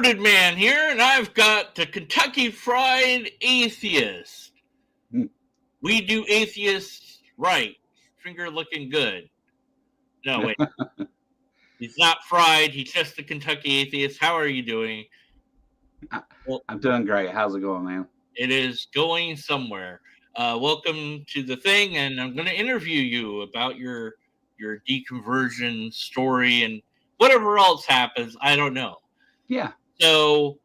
Bearded Man here, and I've got the Kentucky Fried Atheist. We do atheists right. Finger looking good. No, wait. He's not fried. He's just the Kentucky Atheist. How are you doing? Well, I'm doing great. How's it going, man? It is going somewhere. Welcome to the thing, and I'm going to interview you about your deconversion story and whatever else happens. I don't know. Yeah. So,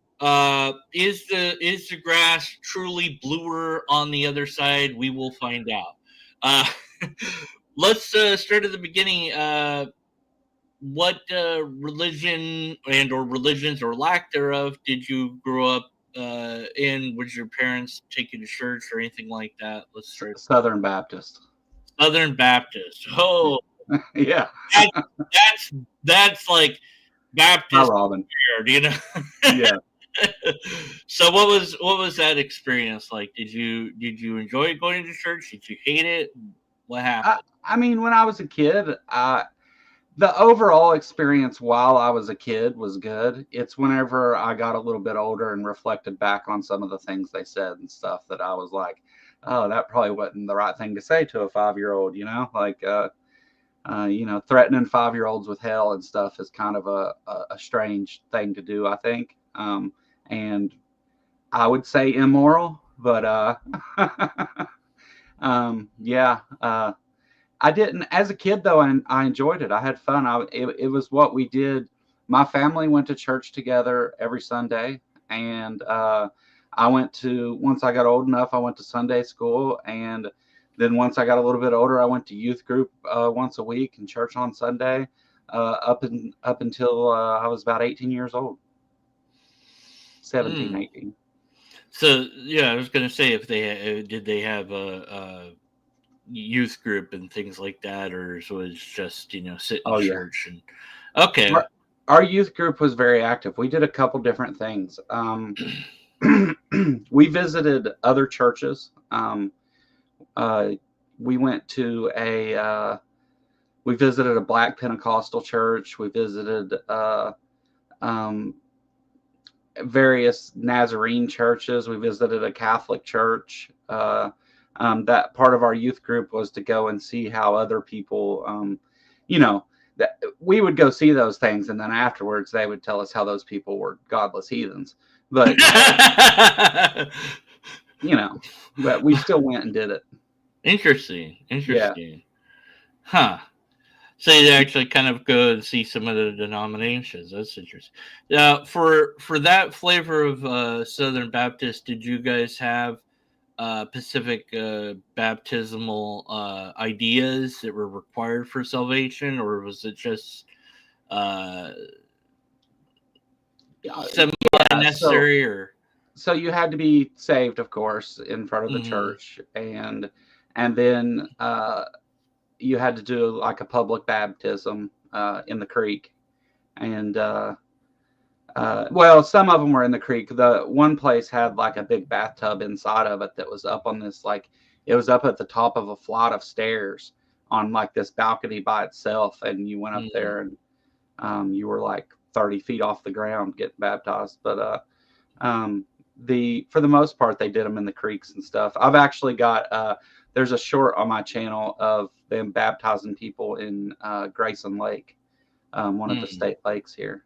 is the grass truly bluer on the other side? We will find out. Let's start at the beginning. What religion and or religions or lack thereof did you grow up in? Would your parents take you to church or anything like that? Let's start. Southern Baptist. Southern Baptist. Oh, yeah. That's like Baptist. Hi, Robin. Weird, you know. Yeah. So what was that experience like? Did you enjoy going to church? Did you hate it? What happened? I mean, when I was a kid, the overall experience while I was a kid was good. It's whenever I got a little bit older and reflected back on some of the things they said and stuff that I was like, oh, that probably wasn't the right thing to say to a 5-year-old, like, threatening 5-year-olds with hell and stuff is kind of a strange thing to do, I think. And I would say immoral, but yeah. I didn't, as a kid though, and I enjoyed it. I had fun. It was what we did. My family went to church together every Sunday, and once I got old enough, I went to Sunday school, and then once I got a little bit older, I went to youth group once a week and church on Sunday, up until I was about 18 years old. 17, 18. So yeah, I was going to say if did they have a youth group and things like that, or was it just sit in church? And okay, our youth group was very active. We did a couple different things. We visited other churches. We went to we visited a Black Pentecostal church. We visited various Nazarene churches. We visited a Catholic church. That part of our youth group was to go and see how other people, that we would go see those things, and then afterwards they would tell us how those people were godless heathens. But but we still went and did it. Interesting. Yeah. Huh. So you actually kind of go and see some of the denominations. That's interesting. For that flavor of Southern Baptist, did you guys have specific baptismal ideas that were required for salvation, or was it just semi-necessary? So you had to be saved, of course, in front of the church, and then you had to do like a public baptism in the creek, and well, some of them were in the creek. The one place had like a big bathtub inside of it that was up on this, like, it was up at the top of a flight of stairs on like this balcony by itself, and you went up there and you were like 30 feet off the ground getting baptized. But for the most part, they did them in the creeks and stuff. I've actually got there's a short on my channel of them baptizing people in Grayson Lake, one of the state lakes here.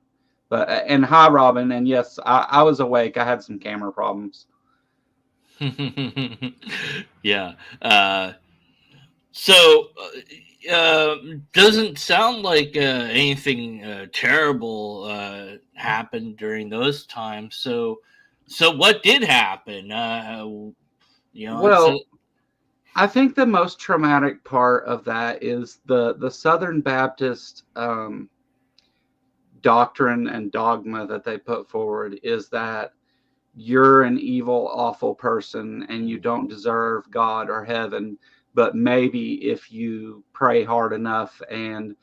But and hi, Robin, and yes, I was awake. I had some camera problems. Yeah. So doesn't sound like anything terrible happened during those times. So what did happen? Well, I think the most traumatic part of that is the Southern Baptist doctrine and dogma that they put forward is that you're an evil, awful person and you don't deserve God or heaven, but maybe if you pray hard enough and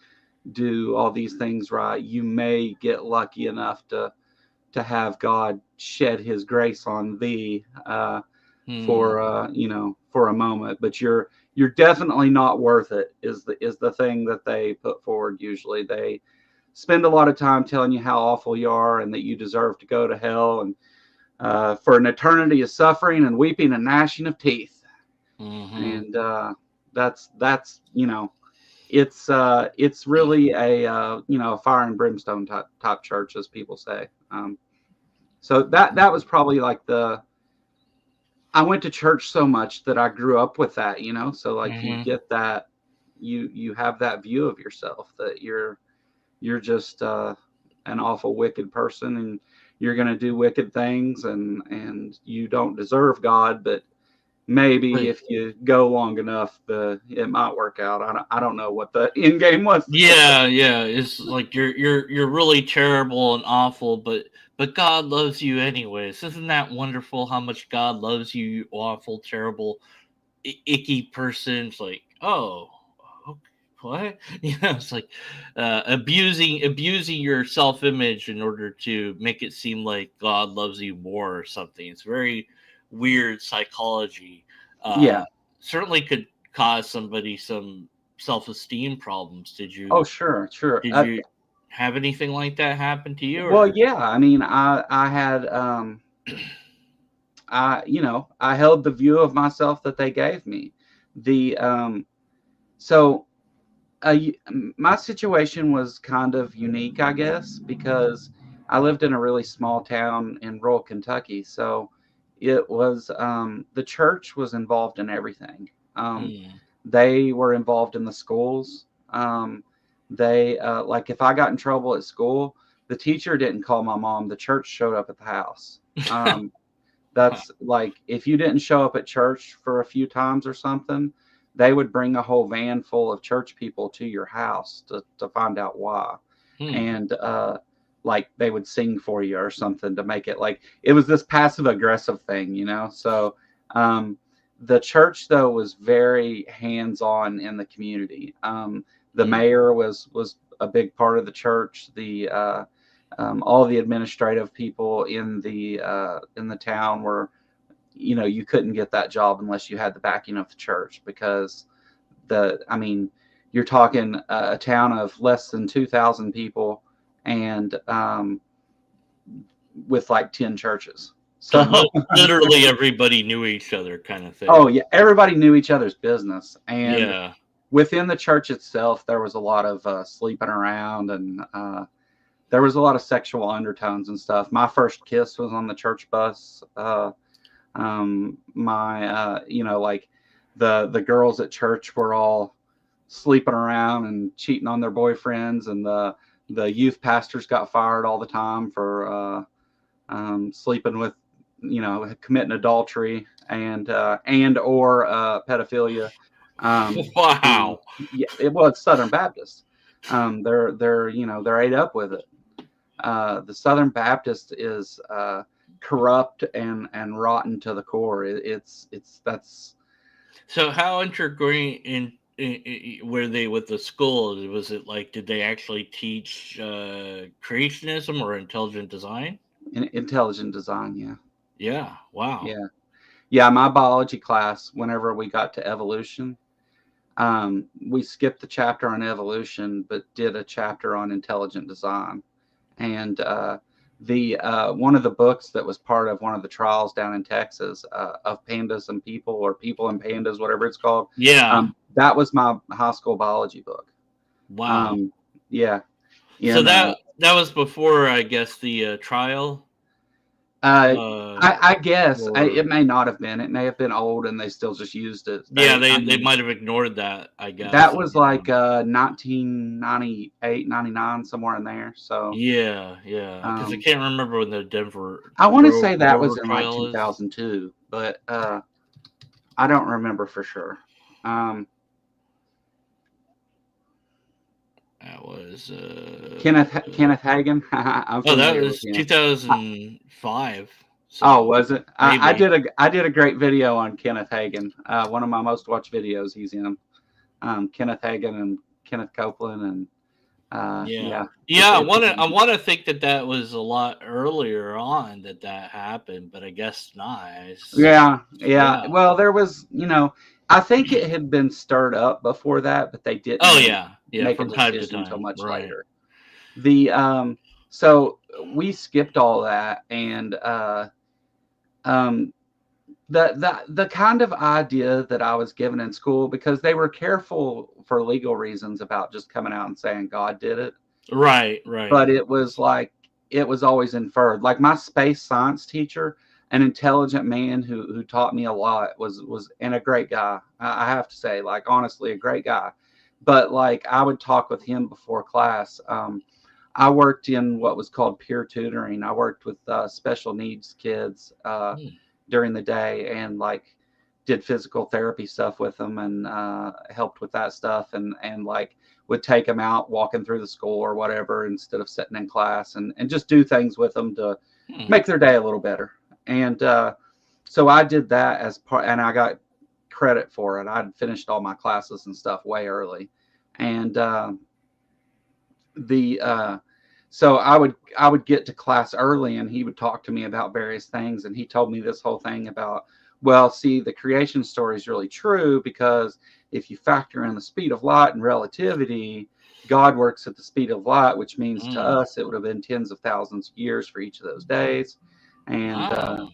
do all these things right, you may get lucky enough to have God shed his grace on thee for a moment, but you're definitely not worth it is the thing that they put forward. Usually spend a lot of time telling you how awful you are and that you deserve to go to hell, and for an eternity of suffering and weeping and gnashing of teeth. And that's it's really a fire and brimstone type church, as people say. So that was probably like I went to church so much that I grew up with that, so like you get that, you have that view of yourself that you're just an awful wicked person, and you're going to do wicked things, and you don't deserve God, but maybe if you go long enough, it might work out. I don't know what the end game was. Yeah, it's like you're really terrible and awful, but God loves you anyways. Isn't that wonderful? How much God loves you, you awful, terrible, icky person. It's like, oh, okay, what? It's like abusing your self image in order to make it seem like God loves you more or something. It's very weird psychology. Yeah. Certainly could cause somebody some self-esteem problems. Did Oh, you sure. have anything like that happen to you? Well, Or yeah. I mean, I had I held the view of myself that they gave me. The so my situation was kind of unique, I guess, because I lived in a really small town in rural Kentucky. So it was the church was involved in everything. They were involved in the schools. They like if I got in trouble at school, the teacher didn't call my mom. The church showed up at the house. That's like if you didn't show up at church for a few times or something, they would bring a whole van full of church people to your house to find out why. And like they would sing for you or something to make it like it was this passive aggressive thing, So the church though was very hands-on in the community. The mayor was a big part of the church. The all the administrative people in the town were, you couldn't get that job unless you had the backing of the church, because you're talking a town of less than 2,000 people, and with like 10 churches. So literally everybody knew each other, kind of thing. Oh yeah, everybody knew each other's business, and yeah, within the church itself, there was a lot of sleeping around, and there was a lot of sexual undertones and stuff. My first kiss was on the church bus. Like the girls at church were all sleeping around and cheating on their boyfriends, and the youth pastors got fired all the time for sleeping with, committing adultery and or pedophilia. wow. Yeah, it's Southern Baptist. They're ate up with it. The Southern Baptist is corrupt and rotten to the core. That's. So how integrated were they with the school? Was it like, did they actually teach creationism or intelligent design? Intelligent design, yeah. Yeah. Wow. Yeah. My biology class, whenever we got to evolution, we skipped the chapter on evolution, but did a chapter on intelligent design. And the one of the books that was part of one of the trials down in Texas of pandas and people, or people and pandas, whatever it's called. Yeah. That was my high school biology book. Wow. Yeah. So that was before, I guess, the trial. I guess it may not have been. It may have been old, and they still just used it. They might have ignored that, I guess. That was like 1998, 99, somewhere in there. So yeah, because I can't remember when the Denver. I want to say that was in like 2002, but I don't remember for sure. That was Kenneth Hagin. that was 2005. So was it? I did a great video on Kenneth Hagin. One of my most watched videos he's in. Kenneth Hagin and Kenneth Copeland, and I want to think that was a lot earlier on that happened, but I guess not. Yeah. Well, there was, I think it had been stirred up before that, but they didn't. Make a decision until much later. So we skipped all that, and um, the kind of idea that I was given in school, because they were careful for legal reasons about just coming out and saying God did it, Right, right. but it was like it was always inferred. Like my space science teacher, an intelligent man who taught me a lot, was and a great guy. I have to say, like honestly, a great guy. But like I would talk with him before class. I worked in what was called peer tutoring. I worked with special needs kids Hmm. during the day, and like did physical therapy stuff with them, and helped with that stuff, and like would take them out walking through the school or whatever instead of sitting in class, and just do things with them to Hmm. make their day a little better. And so I did that as part, and I got credit for it. I'd finished all my classes and stuff way early, and the so I would get to class early, and he would talk to me about various things, and he told me this whole thing about, well, see, the creation story is really true, because if you factor in the speed of light and relativity, God works at the speed of light, which means to Hmm. us it would have been tens of thousands of years for each of those days. And Ah.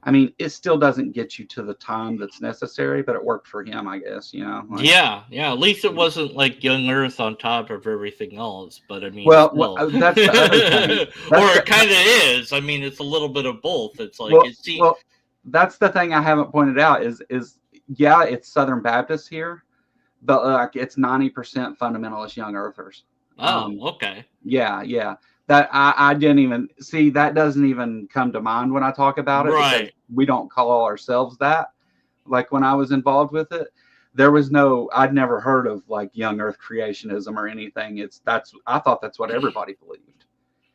I mean, it still doesn't get you to the time that's necessary, but it worked for him, I guess, like. Yeah, yeah. At least it wasn't like young Earth on top of everything else. But I mean, Well, still, that's the other thing. or That's it the kind of is. I mean, it's a little bit of both. It's like well, it's see. well, that's the thing I haven't pointed out is yeah, it's Southern Baptist here, but like it's 90% fundamentalist young earthers. Oh, Um, okay. yeah, yeah. That I didn't even see, that doesn't even come to mind when I talk about it, because Right. we don't call ourselves that. Like when I was involved with it, there was no, I'd never heard of like young earth creationism or anything. That's I thought that's what everybody believed,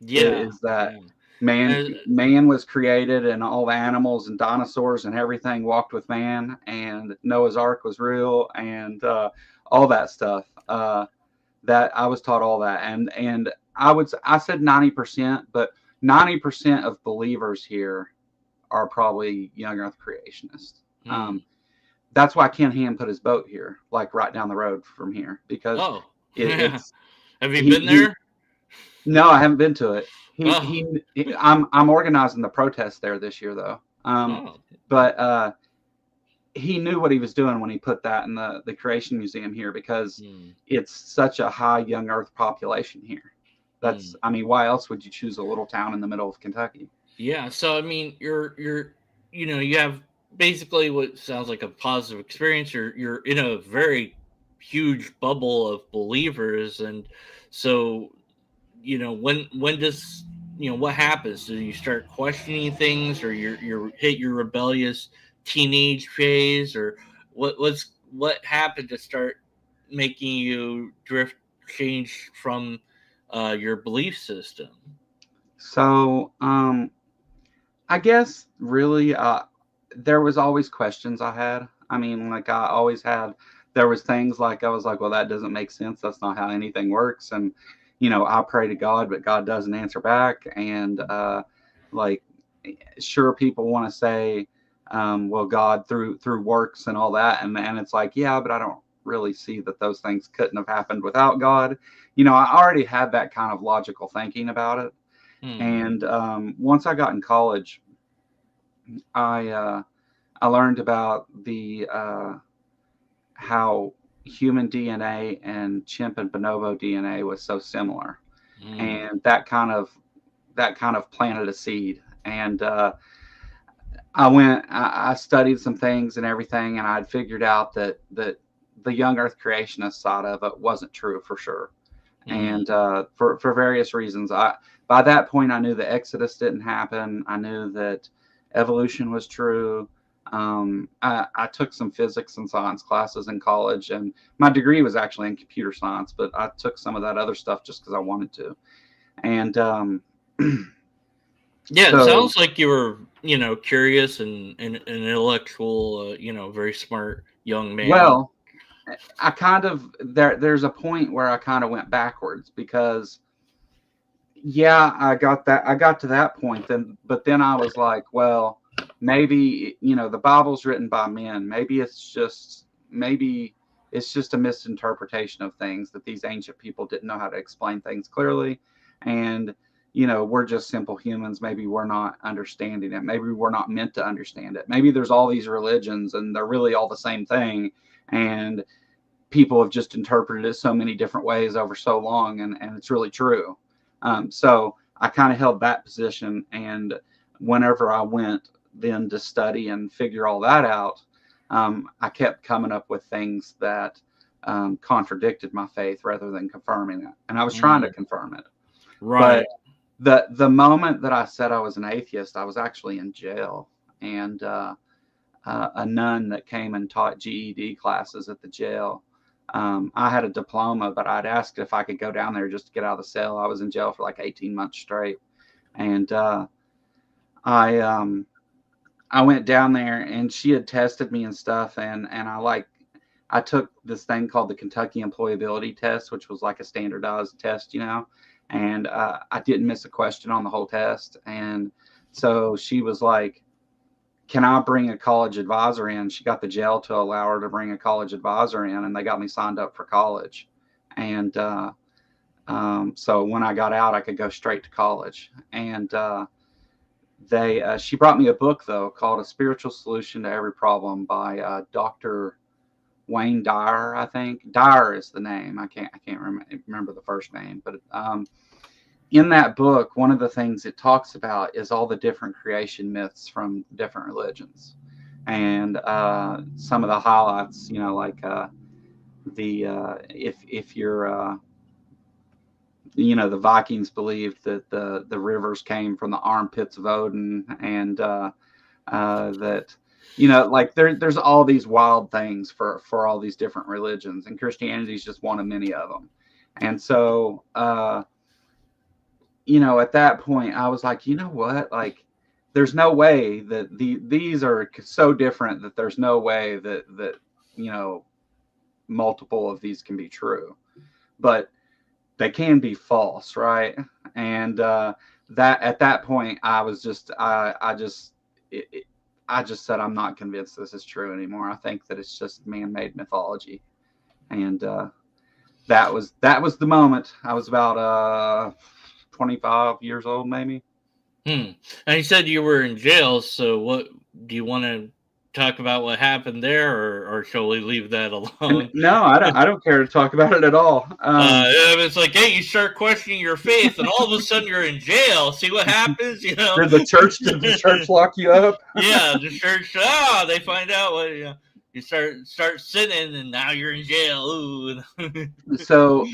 Yeah. is that Yeah. man Uh, man was created, and all the animals and dinosaurs and everything walked with man, and Noah's Ark was real, and all that stuff. That I was taught all that, and I said 90%, but 90% of believers here are probably young earth creationists. hmm. That's why Ken Ham put his boat here, like right down the road from here, because Oh, yeah. it's Have you been he there? no, I haven't been to it. Oh, I'm organizing the protest there this year though. oh. But he knew what he was doing when he put that in the Creation Museum here, because Hmm. it's such a high young Earth population here. Hmm. I mean, why else would you choose a little town in the middle of Kentucky? Yeah. So I mean, you have basically what sounds like a positive experience. You're in a very huge bubble of believers, and so when does what happens? Do you start questioning things, or you're hit your rebellious teenage phase, or what happened to start making you drift change from your belief system? So, I guess really, there was always questions I had. I mean, like I always had. There was things like I was like, well, that doesn't make sense. That's not how anything works. And I pray to God, but God doesn't answer back. And like, sure, people want to say, well, God through works and all that, and it's like, yeah, but I don't really see that those things couldn't have happened without God. I already had that kind of logical thinking about it. Hmm. And once I got in college, I I learned about the how human DNA and chimp and bonobo DNA was so similar, Hmm. and that kind of planted a seed. And I studied some things and everything, and I'd figured out that the young Earth creationist side of it wasn't true for sure. Hmm. And for various reasons, by that point I knew the Exodus didn't happen. I knew that evolution was true. I took some physics and science classes in college, and my degree was actually in computer science, but I took some of that other stuff just because I wanted to. And Yeah, it so, sounds like you were, curious and an intellectual, very smart young man. well, I kind of there's a point where I kind of went backwards, because yeah, I got to that point, then but then I was like, well, maybe the Bible's written by men. Maybe it's just a misinterpretation of things, that these ancient people didn't know how to explain things clearly, And, we're just simple humans. Maybe we're not understanding it. Maybe we're not meant to understand it. Maybe there's all these religions and they're really all the same thing. And people have just interpreted it so many different ways over so long, and it's really true. So I kind of held that position. And whenever I went then to study and figure all that out, I kept coming up with things that contradicted my faith rather than confirming it. And I was trying to confirm it. Right. But the moment that I said I was an atheist, I was actually in jail. And a nun that came and taught GED classes at the jail. I had a diploma, but I'd asked if I could go down there just to get out of the cell. I was in jail for like 18 months straight. And I went down there, and she had tested me and stuff. And I took this thing called the Kentucky Employability Test, which was like a standardized test, and I didn't miss a question on the whole test. And so she was like, can I bring a college advisor in? She got the jail to allow her to bring a college advisor in, and they got me signed up for college. And so when I got out, I could go straight to college. And she brought me a book, though, called A Spiritual Solution to Every Problem by Dr. Wayne Dyer, I think. Dyer is the name. I can't remember the first name, but in that book, one of the things it talks about is all the different creation myths from different religions. And some of the highlights, like if you're the Vikings believed that the rivers came from the armpits of Odin, and that like there's all these wild things for all these different religions, and Christianity is just one of many of them. And so at that point I was like, what, like there's no way that these are so different that there's no way that multiple of these can be true, but they can be false, right? And that at that point I was just I just said, I'm not convinced this is true anymore. I think that it's just man-made mythology. And that was the moment. I was about 25 years old, maybe. And you said you were in jail, so what do you want to talk about what happened there, or shall we leave that alone? No, I don't care to talk about it at all. It's like, hey, you start questioning your faith, and all of a sudden you're in jail. See what happens, Did the church lock you up? Yeah, the church. They find out what you start sinning, and now you're in jail. Ooh. So,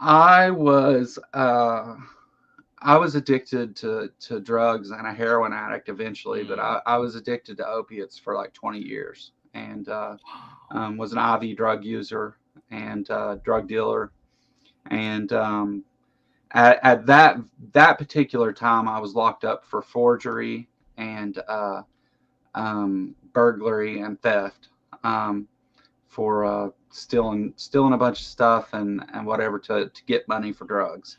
I was addicted to drugs and a heroin addict eventually, but I was addicted to opiates for like 20 years, and was an IV drug user and drug dealer. And at that particular time, I was locked up for forgery and burglary and theft, for stealing a bunch of stuff and whatever to get money for drugs.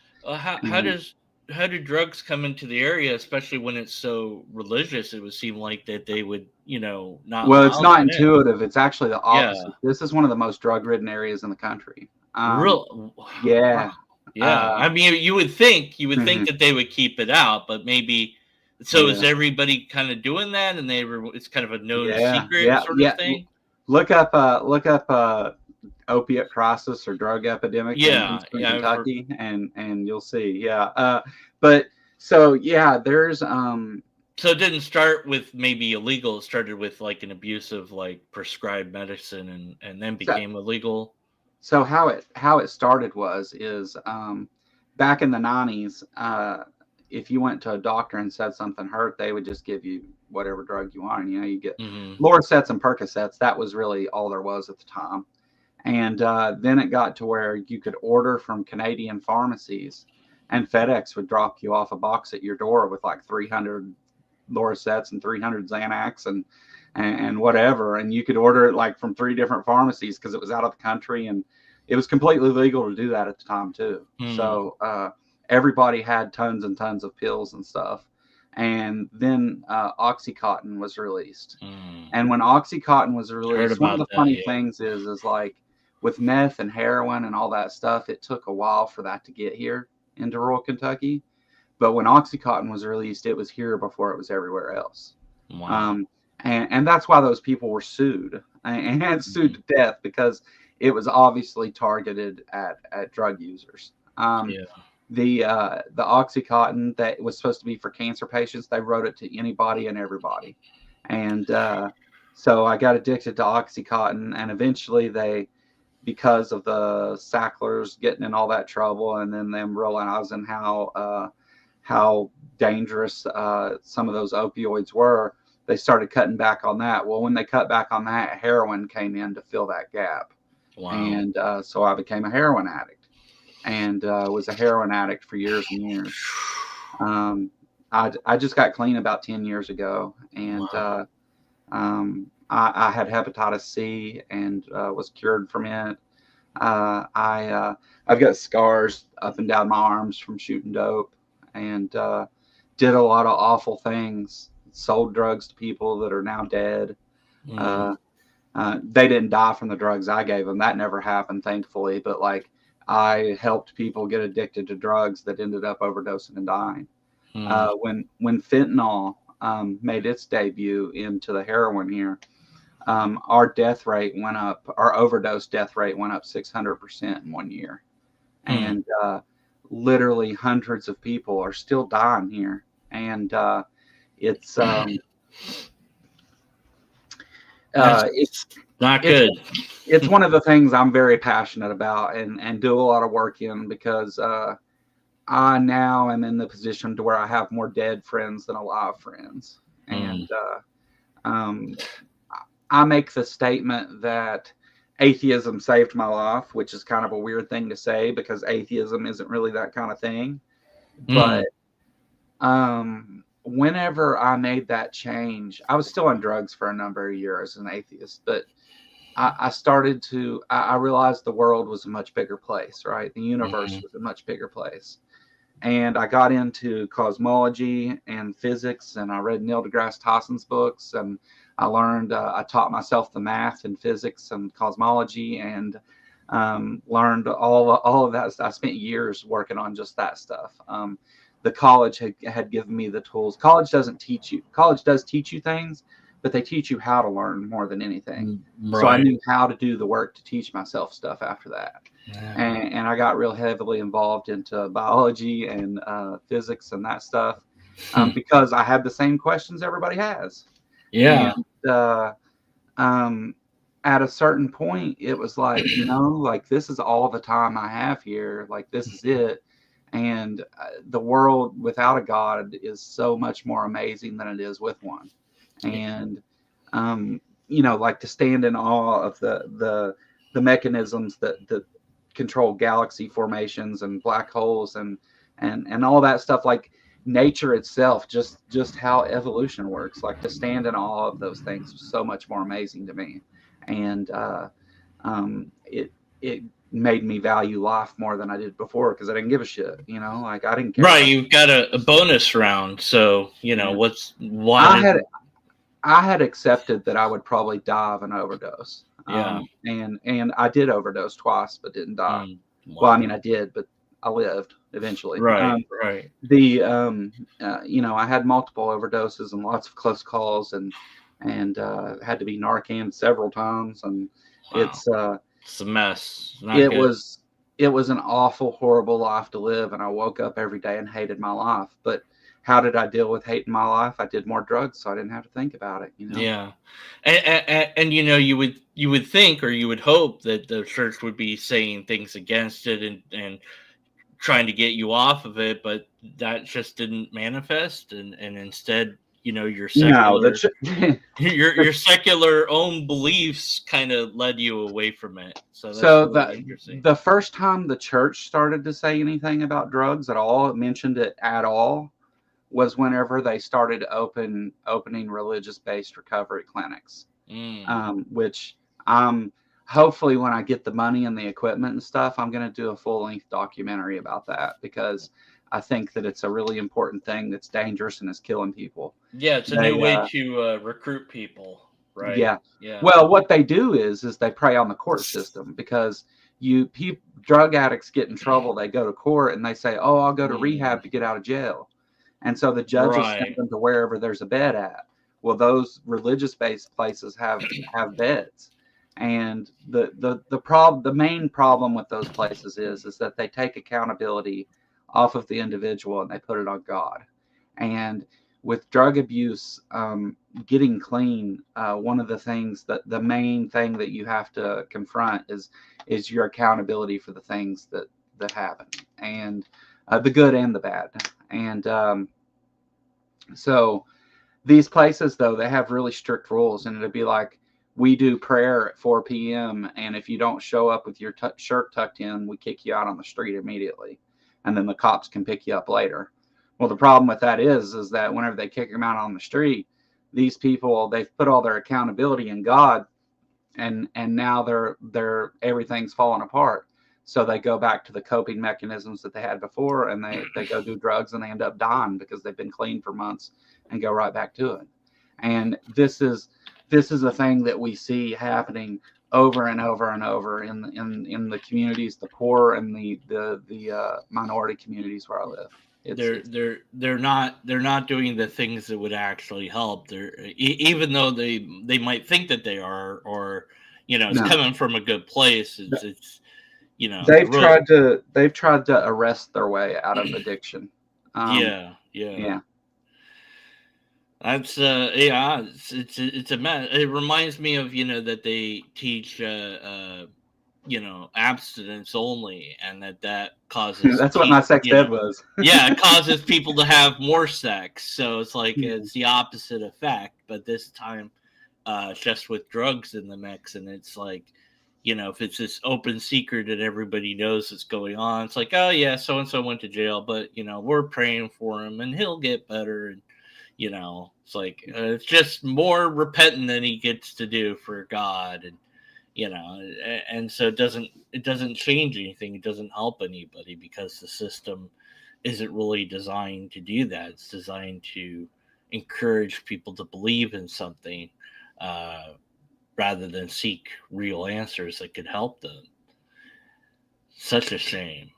How do drugs come into the area, especially when it's so religious? It would seem like that they would, not. Well, it's not intuitive. It's actually the opposite. Yeah. This is one of the most drug-ridden areas in the country. Real. Yeah. Yeah. I mean, you would think that they would keep it out, but maybe. So is everybody kind of doing that, and it's kind of a known secret sort of thing? Look up opiate crisis or drug epidemic in Eastern Kentucky, and you'll see. Yeah. But so there's So it didn't start with maybe illegal. It started with like an abuse of like prescribed medicine, and then became illegal. So how it started is back in the 90s, if you went to a doctor and said something hurt, they would just give you whatever drug you wanted. You get Lorcets and Percocets. That was really all there was at the time. And then it got to where you could order from Canadian pharmacies, and FedEx would drop you off a box at your door with like 300 Lorcets and 300 Xanax and whatever. And you could order it like from 3 different pharmacies because it was out of the country, and it was completely legal to do that at the time too. So everybody had tons and tons of pills and stuff. And then Oxycontin was released. And when Oxycontin was released, one of the funny things is like with meth and heroin and all that stuff, it took a while for that to get here into rural Kentucky. But when Oxycontin was released, it was here before it was everywhere else. Wow. And that's why those people were sued and sued to death, because it was obviously targeted at drug users. Yeah. The Oxycontin that was supposed to be for cancer patients, they wrote it to anybody and everybody. And so I got addicted to Oxycontin, and eventually because of the Sacklers getting in all that trouble, and then them realizing how dangerous some of those opioids were, they started cutting back on that. Well, when they cut back on that, heroin came in to fill that gap. Wow. And so I became a heroin addict, and was a heroin addict for years and years. I just got clean about 10 years ago, and Wow. I had hepatitis C and was cured from it. I've got scars up and down my arms from shooting dope, and did a lot of awful things. Sold drugs to people that are now dead. They didn't die from the drugs I gave them. That never happened, thankfully. But like, I helped people get addicted to drugs that ended up overdosing and dying. When fentanyl made its debut into the heroin here, our death rate went up. Our overdose death rate went up 600% in 1 year, and literally hundreds of people are still dying here. And it's it's not good. It's one of the things I'm very passionate about and do a lot of work in, because I now am in the position to where I have more dead friends than alive friends. And I make the statement that atheism saved my life, which is kind of a weird thing to say, because atheism isn't really that kind of thing. But whenever I made that change, I was still on drugs for a number of years as an atheist, but I started to, I realized the world was a much bigger place, right? The universe was a much bigger place. And I got into cosmology and physics, and I read Neil deGrasse Tyson's books, and I learned, I taught myself the math and physics and cosmology, and learned all of that. I spent years working on just that stuff. The college had given me the tools. College does teach you things, but they teach you how to learn more than anything. Right. So I knew how to do the work to teach myself stuff after that. And I got real heavily involved into biology and physics and that stuff, because I had the same questions everybody has. Yeah. And at a certain point, it was like, like, this is all the time I have here. Like, this is it. And the world without a God is so much more amazing than it is with one. And like, to stand in awe of the mechanisms that control galaxy formations and black holes and all that stuff, like nature itself, just how evolution works, like, to stand in awe of those things was so much more amazing to me. And it made me value life more than I did before, because I didn't give a shit, like, I didn't care. Right, you've got a bonus round, so I had accepted that I would probably die of an overdose. And I did overdose twice, but didn't die. Wow. Well, I mean, I did, but I lived eventually. Right. I had multiple overdoses and lots of close calls, and had to be Narcan several times, and it's a mess. It was an awful, horrible life to live, and I woke up every day and hated my life. But how did I deal with hating my life? I did more drugs, so I didn't have to think about it. Yeah, and you would think, or you would hope, that the church would be saying things against it and trying to get you off of it, but that just didn't manifest, and instead, your secular, your secular own beliefs kind of led you away from it. So the first time the church started to say anything about drugs at all, mentioned it at all, was whenever they started opening religious-based recovery clinics, which hopefully when I get the money and the equipment and stuff, I'm going to do a full-length documentary about that, because I think that it's a really important thing that's dangerous and is killing people. Yeah, it's a new way to recruit people. right? Yeah. Yeah. Well, what they do is they prey on the court system, because drug addicts get in trouble. They go to court and they say, "Oh, I'll go to rehab to get out of jail," and so the judge will send Right. them to wherever there's a bed at. Well, those religious-based places have beds, and the main problem with those places is that they take accountability off of the individual and they put it on God. And with drug abuse, getting clean, one of the things that the main thing that you have to confront is your accountability for the things that happen, and the good and the bad. And so these places, though, they have really strict rules, and it'd be like, we do prayer at 4 p.m. and if you don't show up with your shirt tucked in, we kick you out on the street immediately, and then the cops can pick you up later. Well, the problem with that is that whenever they kick them out on the street, these people, they've put all their accountability in God, and now they're everything's falling apart. So they go back to the coping mechanisms that they had before, and they go do drugs, and they end up dying because they've been clean for months and go right back to it. And this is a thing that we see happening over and over and over in the communities, the poor and the minority communities where I live. They're not doing the things that would actually help. Even though they might think that they are, or it's No. coming from a good place. It's they've tried to arrest their way out of addiction. Yeah. That's it's a mess. It reminds me of that they teach abstinence only, and that causes that's what my sex ed was. Yeah, it causes people to have more sex. So it's like it's the opposite effect, but this time just with drugs in the mix. And it's like, if it's this open secret that everybody knows what's going on, it's like, oh yeah, so and so went to jail, but we're praying for him and he'll get better. And it's like it's just more repenting than he gets to do for God. And and so it doesn't change anything. It doesn't help anybody, because the system isn't really designed to do that. It's designed to encourage people to believe in something rather than seek real answers that could help them. Such a shame.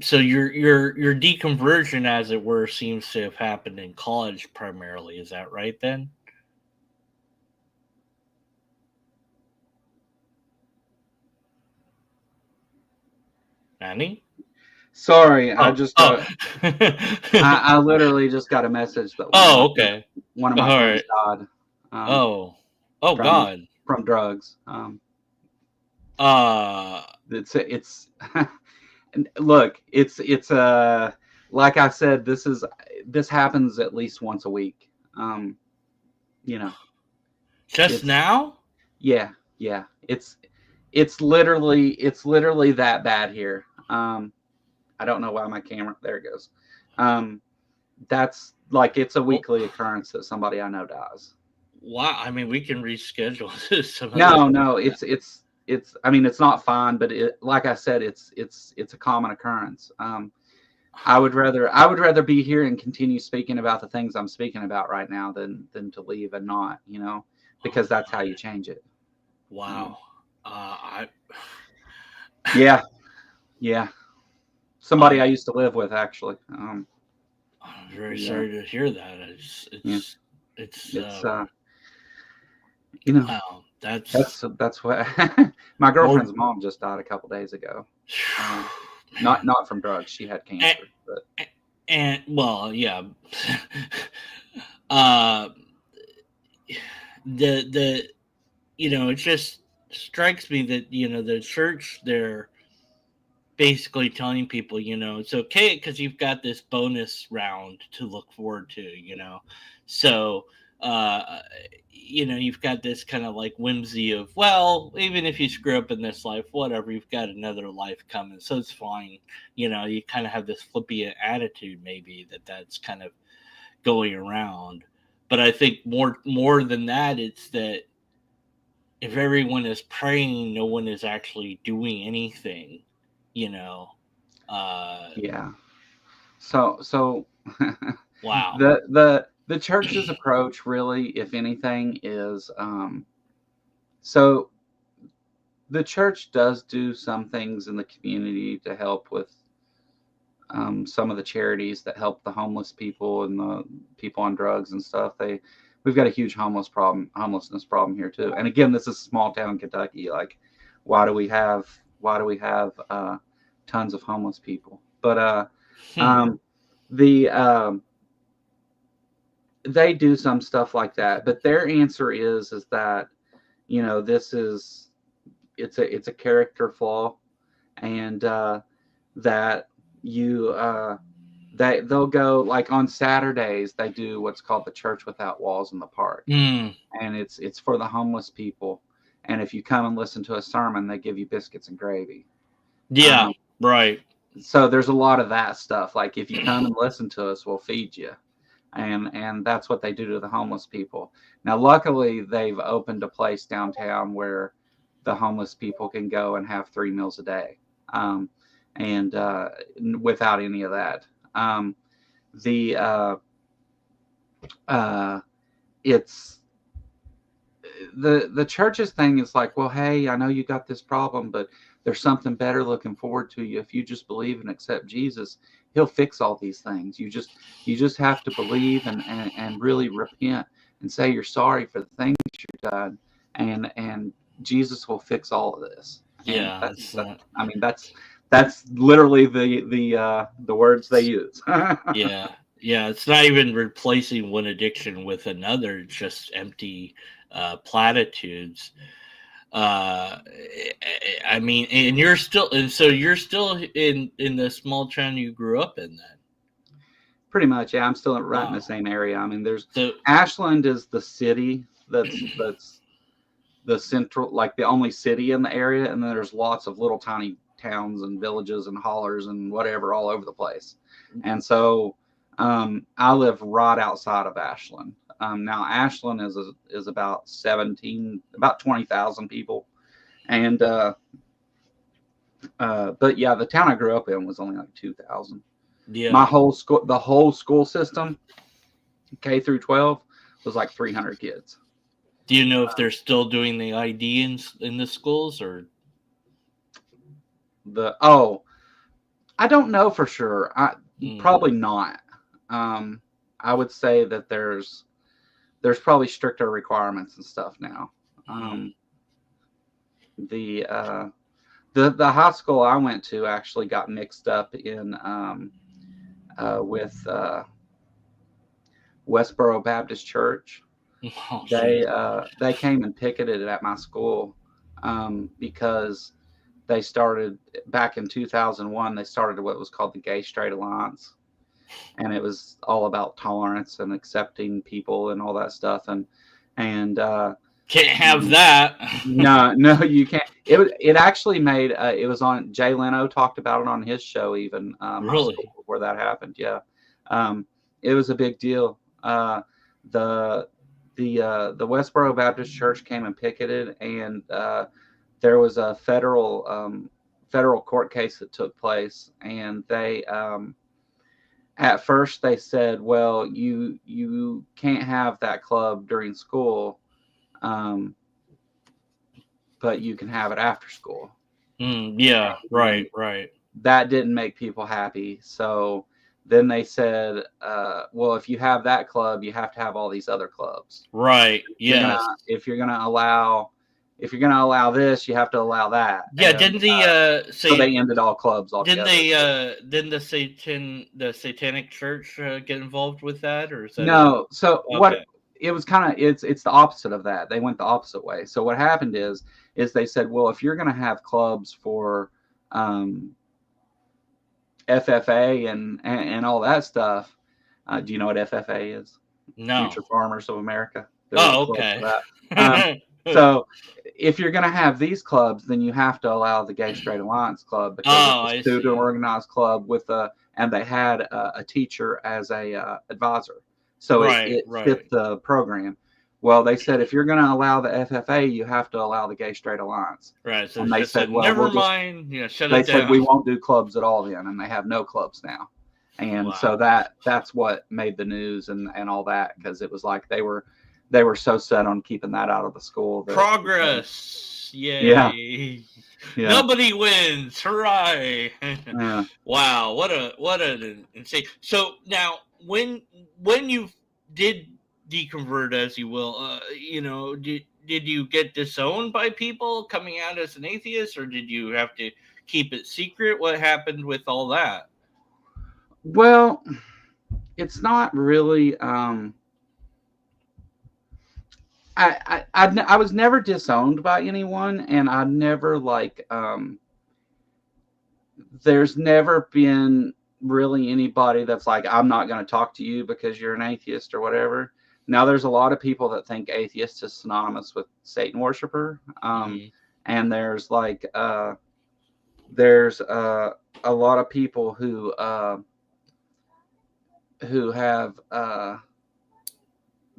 So your deconversion, as it were, seems to have happened in college primarily. Is that right then? Annie? Sorry, I just got. I literally just got a message that okay. One of my friends died. God. From drugs. It's look, it's like I said, this happens at least once a week. Just now? Yeah. It's literally that bad here. I don't know why my camera, there it goes. That's like, it's a weekly occurrence that somebody I know dies. Wow. I mean, we can reschedule this. No, it's I mean, it's not fine, but like I said, it's a common occurrence. I would rather be here and continue speaking about the things I'm speaking about right now than to leave and not, because that's how you change it. Wow. Yeah. Somebody I used to live with, actually. I'm very sorry to hear that. It's wow, that's what my girlfriend's mom just died a couple days ago. Not from drugs. She had cancer. And well, yeah. The it just strikes me that the church, they're basically telling people it's okay because you've got this bonus round to look forward to. So you've got this kind of like whimsy of, well, even if you screw up in this life, whatever, you've got another life coming, so it's fine. You kind of have this flippant attitude, maybe that's kind of going around. But I think more than that, it's that if everyone is praying, no one is actually doing anything. Yeah. So wow. The the church's approach, really, if anything, is so the church does do some things in the community to help with some of the charities that help the homeless people and the people on drugs and stuff. We've got a huge homelessness problem here too. And again, this is small town Kentucky. Like, why do we have tons of homeless people? But they do some stuff like that. But their answer is that, you know, it's a character flaw, and that they'll go, like, on Saturdays they do what's called the Church Without Walls in the park, and it's for the homeless people. And if you come and listen to a sermon, they give you biscuits and gravy. Yeah, right. So there's a lot of that stuff. Like, if you come and listen to us, we'll feed you, and that's what they do to the homeless people. Now, luckily, they've opened a place downtown where the homeless people can go and have 3 meals a day. And without any of that, it's the church's thing is like, well, hey, I know you got this problem, but there's something better looking forward to you. If you just believe and accept Jesus, he'll fix all these things. You just have to believe and really repent and say you're sorry for the things you've done, and Jesus will fix all of this. Yeah, that's literally the words they use. Yeah, it's not even replacing one addiction with another, just empty platitudes. I mean, so you're still in the small town you grew up in then? Pretty much, yeah. I'm still right in the same area. I mean, Ashland is the city that's the central, like the only city in the area, and then there's lots of little tiny towns and villages and hollers and whatever all over the place. And so I live right outside of Ashland. Now Ashland is about 20,000 people, and but yeah, the town I grew up in was only like 2,000. Yeah, the whole school system, K through 12, was like 300 kids. Do you know if they're still doing the ID in the schools, or I don't know for sure. Probably not. I would say that there's probably stricter requirements and stuff now. The high school I went to actually got mixed up in with Westboro Baptist Church. They came and picketed at my school because they started back in 2001. They started what was called the Gay Straight Alliance, and it was all about tolerance and accepting people and all that stuff. And can't have that. No, you can't. It actually made it was on Jay Leno talked about it on his show even. Really? Before that happened, yeah. It was a big deal. The Westboro Baptist Church came and picketed, and there was a federal court case that took place, and they at first they said, well, you can't have that club during school, but you can have it after school. Yeah, right. That didn't make people happy, so then they said, well, if you have that club, you have to have all these other clubs. Right. Yes. If you're gonna allow this, you have to allow that. Yeah. Didn't so they ended all clubs altogether. Didn't the Satanic Church get involved with that, or is that no? So okay. What it was kind of it's the opposite of that. They went the opposite way. So what happened is they said, well, if you're gonna have clubs for FFA and all that stuff. Do you know what FFA is? No. Future Farmers of America. Okay. So if you're going to have these clubs, then you have to allow the Gay Straight Alliance Club, because it's a student organized club and they had a teacher as a advisor. So it fit the program. Well, they said, if you're going to allow the FFA, you have to allow the Gay Straight Alliance. Right. So and they said, well, never mind. Shut it down. They said, we won't do clubs at all then, and they have no clubs now. And so Wow. that's what made the news and all that, because it was like they were so set on keeping that out of the school that Progress. yeah, Yay. yeah, Nobody wins. Hooray. yeah. Wow, what an insane. So now when you did deconvert, as you will, did you get disowned by people coming out as an atheist, or did you have to keep it secret? What happened with all that? Well, it's not really. I was never disowned by anyone, and I never like. There's never been really anybody that's like, I'm not going to talk to you because you're an atheist or whatever. Now, there's a lot of people that think atheist is synonymous with Satan worshiper, Hmm. and there's a lot of people who have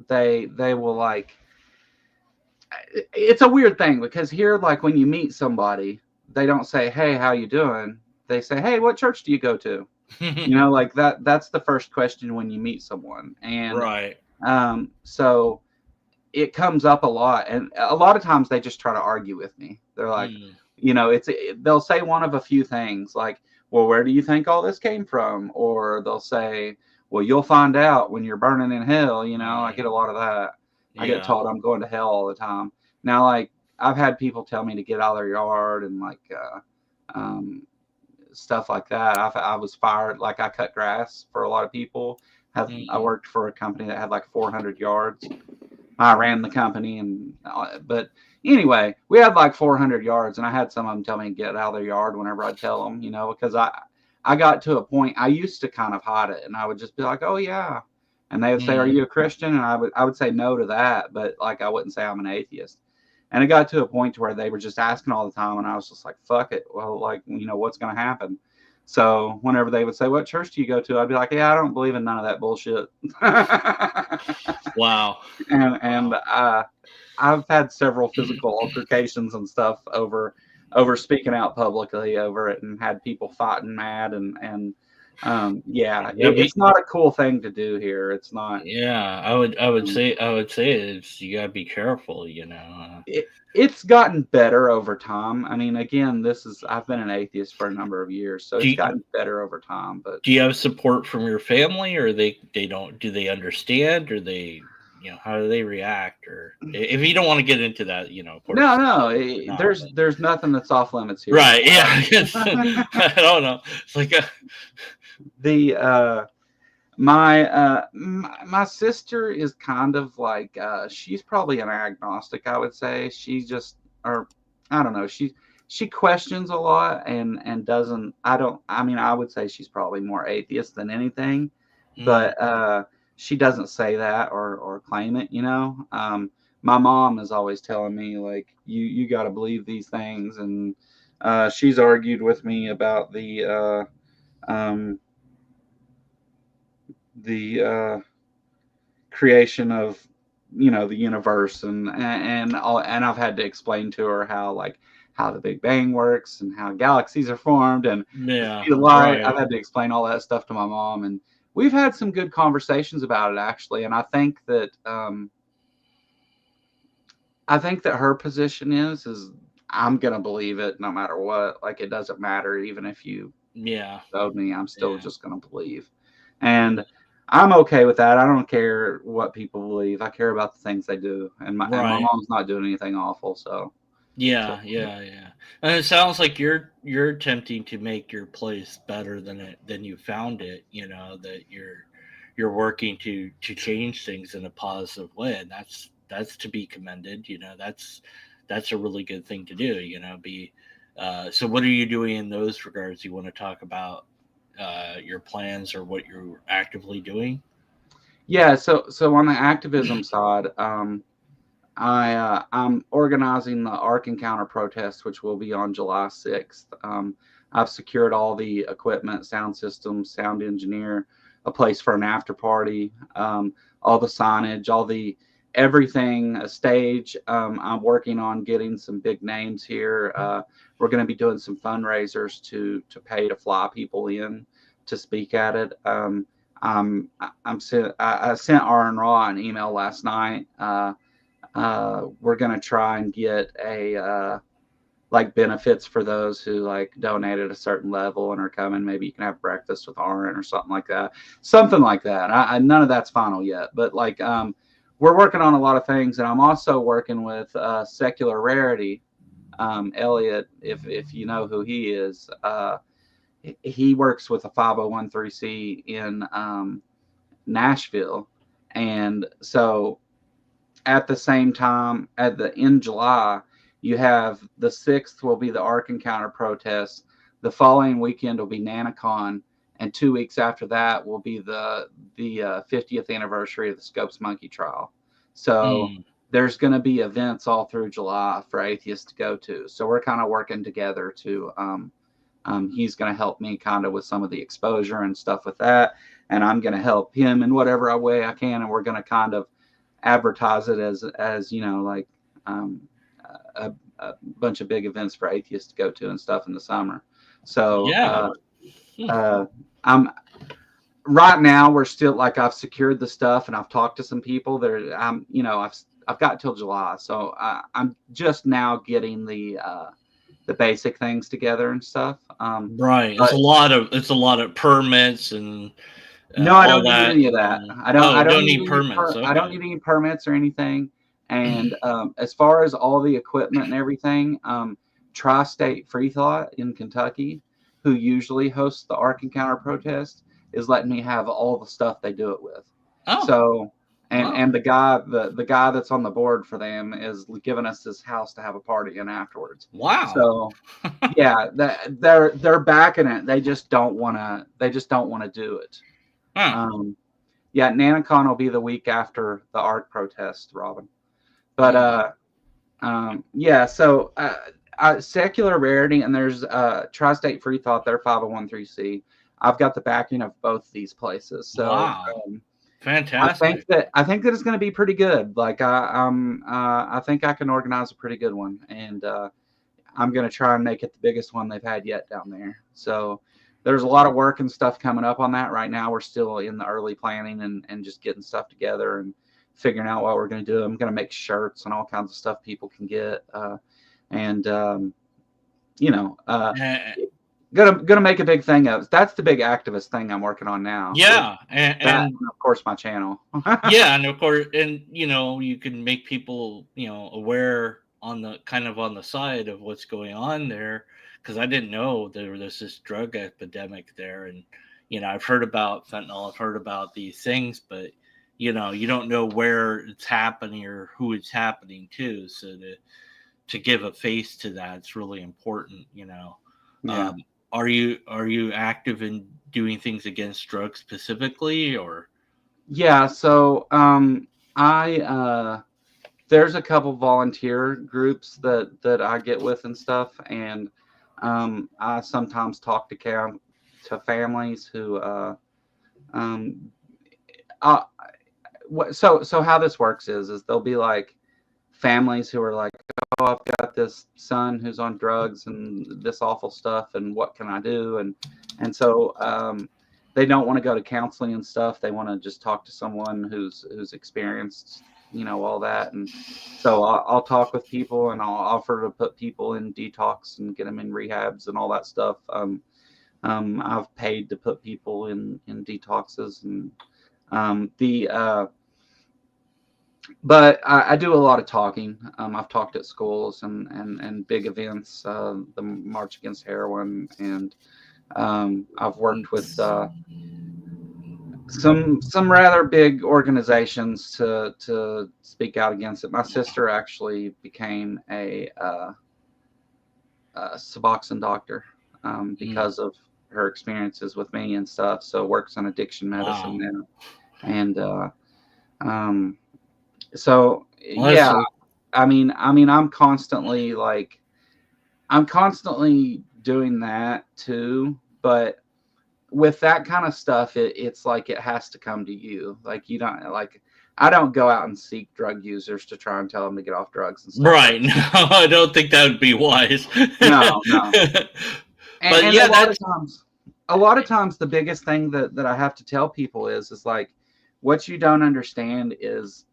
they will like. It's a weird thing because here, like when you meet somebody, they don't say, "Hey, how you doing?" They say, "Hey, what church do you go to?" Like that's the first question when you meet someone. And Right. so it comes up a lot, and a lot of times they just try to argue with me. They're like, Mm. they'll say one of a few things like, well, where do you think all this came from? Or they'll say, well, you'll find out when you're burning in hell. I get a Mm. lot of that. I get Yeah. told I'm going to hell all the time. Now, like, I've had people tell me to get out of their yard, and like um, stuff like that. I was fired. Like, I cut grass for a lot of people. I Mm. worked for a company that had like 400 yards. I ran the company, but anyway, we had like 400 yards, and I had some of them tell me to get out of their yard whenever I tell them, because I got to a point. I used to kind of hide it, and I would just be like, "Oh yeah," and they would say, "Are Mm. you a Christian?" And I would say no to that, but like I wouldn't say I'm an atheist. And it got to a point to where they were just asking all the time, and I was just like, "Fuck it." Well, like, what's going to happen? So whenever they would say, "What church do you go to?" I'd be like, "Yeah, I don't believe in none of that bullshit." Wow. and Wow. I've had several physical altercations and stuff over speaking out publicly over it, and had people fighting mad, and yeah, Yeah, it's not a cool thing to do here. It's not. yeah, I would Um, say it's you gotta be careful, it's gotten better over time. I mean, again, I've been an atheist for a number of years, so Do it's you, gotten better over time. But do you have support from your family, or they don't, do they understand, or they, how do they react, or if you don't want to get into that, of no, course, no, not, there's but there's nothing that's off limits here. right, yeah, I don't know. It's like The my sister is kind of like, she's probably an agnostic, I would say. She just, or I don't know, she questions a lot, and doesn't, I mean, I would say she's probably more atheist than anything, mm, but she doesn't say that or claim it. My mom is always telling me, like, you got to believe these things, and she's argued with me about um, the creation of, the universe, and I've had to explain to her how, like, how the Big Bang works, and how galaxies are formed, and the yeah, speed of light. right, I've had to explain all that stuff to my mom, and we've had some good conversations about it, actually. And I think that her position is I'm gonna believe it no matter what. Like, it doesn't matter, even if you yeah, showed me, I'm still yeah, just gonna believe. And I'm okay with that. I don't care what people believe. I care about the things they do. And my right. mom's not doing anything awful, so Yeah, yeah, yeah. And it sounds like you're attempting to make your place better than you found it. That you're working to change things in a positive way, and that's to be commended. That's a really good thing to do. Be so. What are you doing in those regards? You want to talk about your plans or what you're actively doing? yeah. So on the activism side, I'm organizing the Ark Encounter protest, which will be on July 6th. I've secured all the equipment, sound systems, sound engineer, a place for an after party, all the signage, all the everything, a stage. I'm working on getting some big names here. We're going to be doing some fundraisers to pay to fly people in to speak at it. I sent R and Raw an email last night. We're gonna try and get a like benefits for those who like donated a certain level and are coming. Maybe you can have breakfast with Aaron or something like that. Something like that. None of that's final yet, but like we're working on a lot of things, and I'm also working with Secular Rarity. Elliot, if you know who he is, he works with a 501c in Nashville, and so at the same time, in July, you have the 6th will be the Ark Encounter protest. The following weekend will be NanaCon, and 2 weeks after that will be the 50th anniversary of the Scopes Monkey trial. So there's going to be events all through July for atheists to go to. So we're kind of working together to. He's going to help me kind of with some of the exposure and stuff with that, and I'm going to help him in whatever way I can, and we're going to kind of advertise it as you know, like a bunch of big events for atheists to go to and stuff in the summer. So I'm right now we're still like I've secured the stuff and I've talked to some people that I've got till July, so I'm just now getting the basic things together and stuff. Right, it's a lot of permits and no, I don't need any of that. I don't need permits. I don't need any permits or anything. And as far as all the equipment and everything, Tri-State Free Thought in Kentucky, who usually hosts the Ark Encounter protest, is letting me have all the stuff they do it with. Oh. So and the guy that's on the board for them is giving us his house to have a party in afterwards. Wow. So yeah, they're backing it. They just don't want to do it. Huh. Yeah, NanaCon will be the week after the Ark protest, Robin. But yeah, so Secular Rarity, and there's Tri-State Free Thought, they're 501c. I've got the backing of both these places. So wow. Fantastic. I think that it's going to be pretty good. Like I think I can organize a pretty good one, and I'm going to try and make it the biggest one they've had yet down there. So there's a lot of work and stuff coming up on that right now. We're still in the early planning and just getting stuff together and figuring out what we're going to do. I'm going to make shirts and all kinds of stuff people can get, gonna make a big thing of it. That's the big activist thing I'm working on now. Yeah, and of course my channel. Yeah, and of course, and you can make people aware on the side of what's going on there, because I didn't know there was this drug epidemic there, and I've heard about fentanyl, I've heard about these things, but you don't know where it's happening or who it's happening to. So to give a face to that, it's really important. Yeah. Are you active in doing things against drugs specifically, or? Yeah, so there's a couple volunteer groups that I get with and stuff, and I sometimes talk to families who so how this works is there'll be like families who are like, oh, I've got this son who's on drugs and this awful stuff, and what can I do? And so they don't want to go to counseling and stuff. They want to just talk to someone who's experienced, all that. And so I'll talk with people, and I'll offer to put people in detox and get them in rehabs and all that stuff. I've paid to put people in detoxes, and but I do a lot of talking. I've talked at schools and big events, the March Against Heroin, and I've worked with some rather big organizations to speak out against it. My sister actually became a Suboxone doctor because of her experiences with me and stuff. So works in addiction medicine now, and so yeah, I mean, I'm constantly doing that too, but with that kind of stuff, it's like it has to come to you. Like I don't go out and seek drug users to try and tell them to get off drugs and stuff. Right. No, I don't think that would be wise. No. But and yeah, a lot of times the biggest thing that I have to tell people is like, what you don't understand is,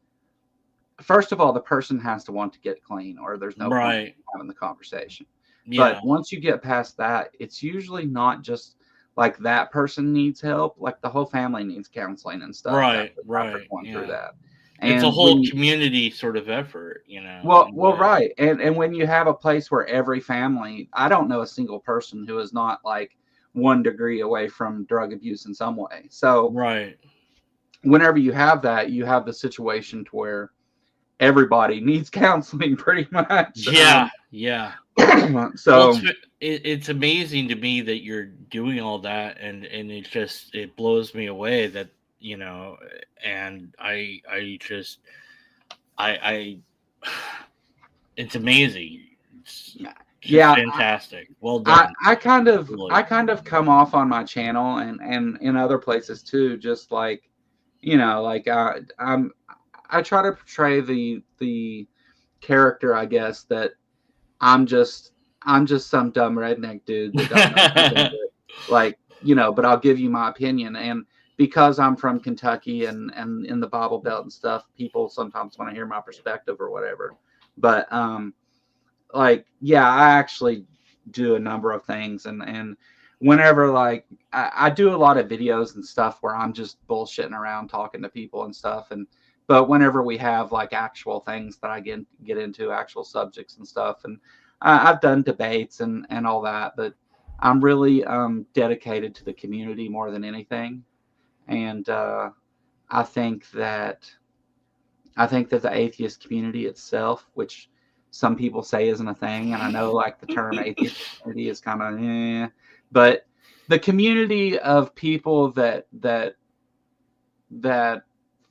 first of all, the person has to want to get clean, or there's no point Right. in having the conversation. Yeah. But once you get past that, it's usually not just like that person needs help, like the whole family needs counseling and stuff Right. after Right. going through Yeah. that. It's a And whole community sort of effort, and right. And when you have a place where every family, I don't know a single person who is not like 1 degree away from drug abuse in some way. So right. whenever you have that, you have the situation to where everybody needs counseling pretty much. Yeah. Yeah. Well, So it's amazing to me that you're doing all that, and it blows me away that and I it's amazing. It's just yeah, fantastic. Well done. I Really. kind of come off on my channel and in other places too, just like, like I try to portray the character, I guess, that I'm just some dumb redneck dude that don't know nothing, but like, but I'll give you my opinion. And because I'm from Kentucky and in the Bible Belt and stuff, people sometimes want to hear my perspective or whatever. But like, yeah, I actually do a number of things, and whenever, like, I do a lot of videos and stuff where I'm just bullshitting around talking to people and stuff, and but whenever we have like actual things that I get into, actual subjects and stuff, and I've done debates and all that, but I'm really dedicated to the community more than anything. And I think that the atheist community itself, which some people say isn't a thing, and I know like the term atheist community is kind of but the community of people that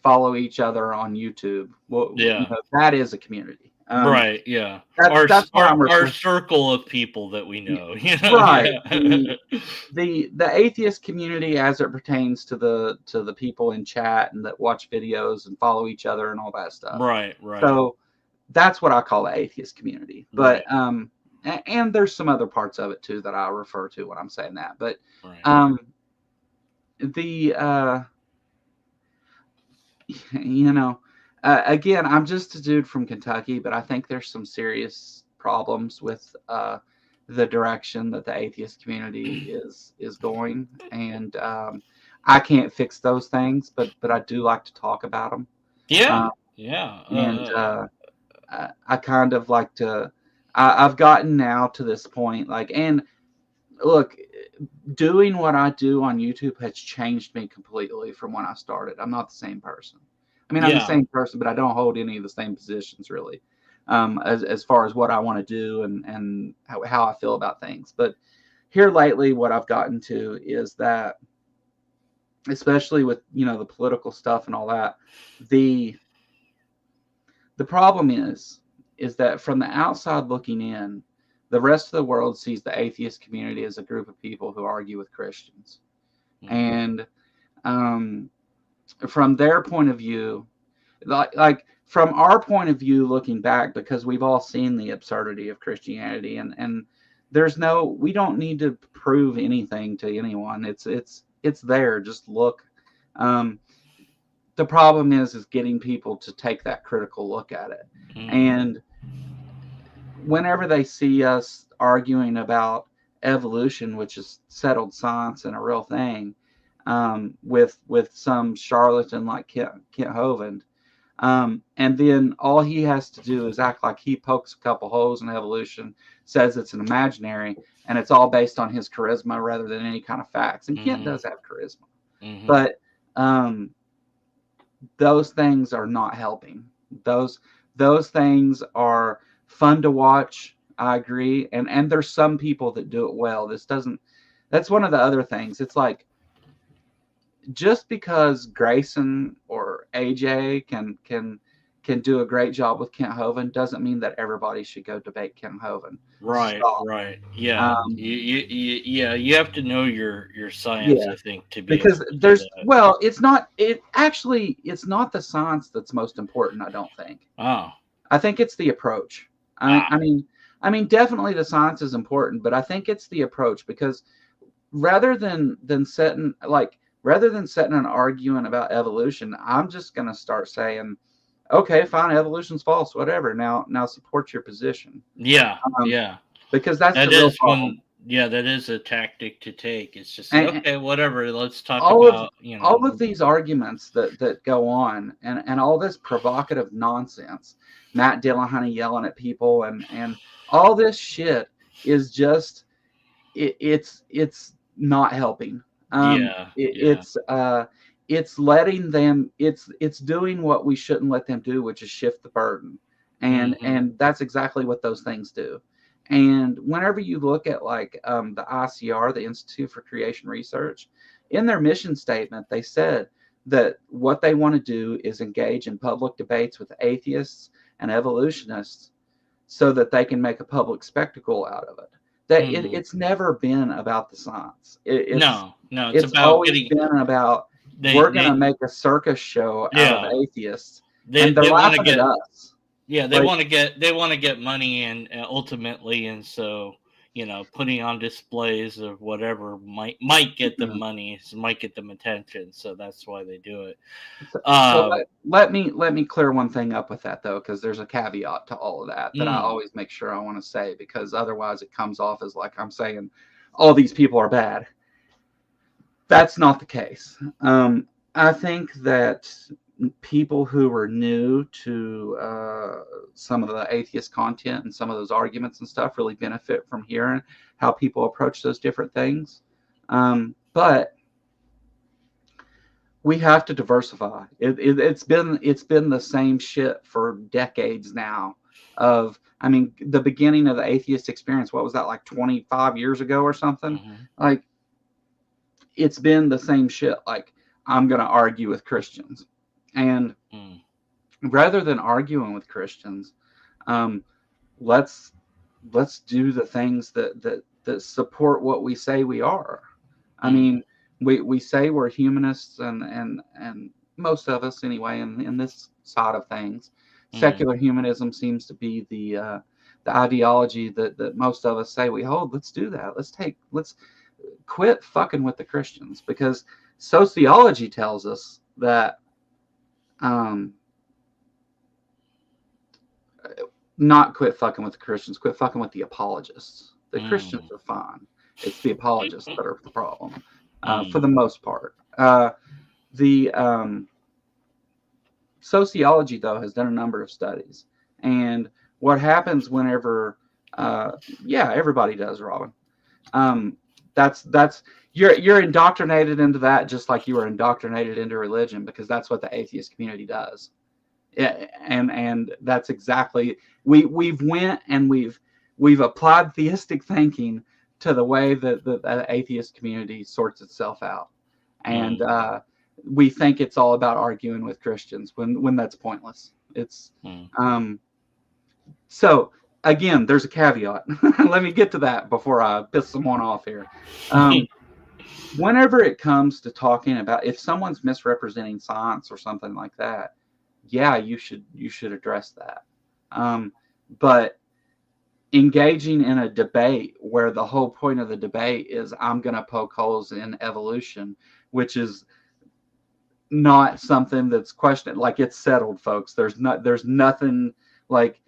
follow each other on YouTube, well, Yeah. that is a community. Right. Yeah. That's what I'm Our referring. circle of people that we know. Right. Yeah. The atheist community, as it pertains to the people in chat and that watch videos and follow each other and all that stuff. Right. Right. So that's what I call the atheist community. But Right. and there's some other parts of it too that I refer to when I'm saying that. But Right. the again, I'm just a dude from Kentucky, but I think there's some serious problems with the direction that the atheist community is going, and I can't fix those things, but I do like to talk about them. Yeah. Uh, Yeah. and I kind of like to. I've gotten now to this point, like, and look, doing what I do on YouTube has changed me completely from when I started. I'm not the same person. I mean, I'm the Yeah. same person, but I don't hold any of the same positions really, as far as what I want to do and how I feel about things. But here lately, what I've gotten to is that, especially with the political stuff and all that, the problem is that from the outside looking in, the rest of the world sees the atheist community as a group of people who argue with Christians. Mhm. And from their point of view, like from our point of view looking back, because we've all seen the absurdity of Christianity, and we don't need to prove anything to anyone. It's there. Just look. The problem is getting people to take that critical look at it. Mhm. And whenever they see us arguing about evolution, which is settled science and a real thing, with some charlatan like Kent Hovind, and then all he has to do is act like he pokes a couple holes in evolution, says it's an imaginary, and it's all based on his charisma rather than any kind of facts. And Kent does have charisma, but those things are not helping. Those things are fun to watch. I agree, and there's some people that do it well. That's one of the other things. It's like, just because Grayson or AJ can do a great job with Kent Hovind doesn't mean that everybody should go debate Kent Hovind. Right. Stop. Right. Yeah. You have to know your science, Yeah, I think, to be able because to do there's that. well, it's not it's not the science that's most important. I don't think. Oh. I think it's the approach. I mean, definitely the science is important, but I think it's the approach, because rather than setting an argument about evolution, I'm just going to start saying, okay, fine, evolution's false, whatever. Now support your position. Yeah, Um, yeah. because that's the That real is problem. one. Yeah, that is a tactic to take. It's just like, And okay, whatever. Let's talk all of about, you know. all of these arguments that go on, and all this provocative nonsense, Matt Dillahunty yelling at people, and all this shit is just it's not helping. Yeah, yeah. It's letting them, it's doing what we shouldn't let them do, which is shift the burden, Hmm. and that's exactly what those things do. And whenever you look at like the ICR, the Institute for Creation Research, in their mission statement, they said that what they want to do is engage in public debates with atheists and evolutionists so that they can make a public spectacle out of it. Hmm. It's never been about the science. No, no. It's It's about always getting. been about, They we're going to they make a circus show out of yeah. atheists, and they're They want to laughing at get. us. Yeah, they Like, want to get. They want to get money, and ultimately, and so, putting on displays of whatever might get them money, might get them attention. So that's why they do it. so Uh, let me clear one thing up with that though, because there's a caveat to all of that that I mm, always make sure I want to say, because otherwise it comes off as like I'm saying all these people are bad. That's not the case. I think that people who are new to some of the atheist content and some of those arguments and stuff really benefit from hearing how people approach those different things. But we have to diversify. It's been the same shit for decades now. I mean, the beginning of the atheist experience. What was that, like 25 years ago or something? mhm, Like, it's been the same shit. Like, I'm going to argue with Christians, and mm, rather than arguing with Christians, um, let's do the things that support what we say we are. I mm, mean, we say we're humanists, and most of us anyway, in this side of things, mm. secular humanism seems to be the ideology that most of us say we hold. Let's do that. Let's quit fucking with the Christians, because sociology tells us that um, not quit fucking with the Christians, quit fucking with the apologists. The Christians Mm, are fine. It's the apologists that are the problem, for mm, the most part. The Sociology, though, has done a number of studies, and what happens whenever, yeah, everybody does, Robin. Um, that's you're indoctrinated into that, just like you were indoctrinated into religion, because that's what the atheist community does. Yeah, and that's exactly, we've went and we've applied theistic thinking to the way that the atheist community sorts itself out, and mm, we think it's all about arguing with Christians when that's pointless. It's mm. um, so again, there's a caveat. Let me get to that before I piss someone off here. Um, Whenever it comes to talking about, if someone's misrepresenting science or something like that, yeah, you should address that. Um, but engaging in a debate where the whole point of the debate is I'm going to poke holes in evolution, which is not something that's questioned. Like, it's settled, folks. There's nothing, like,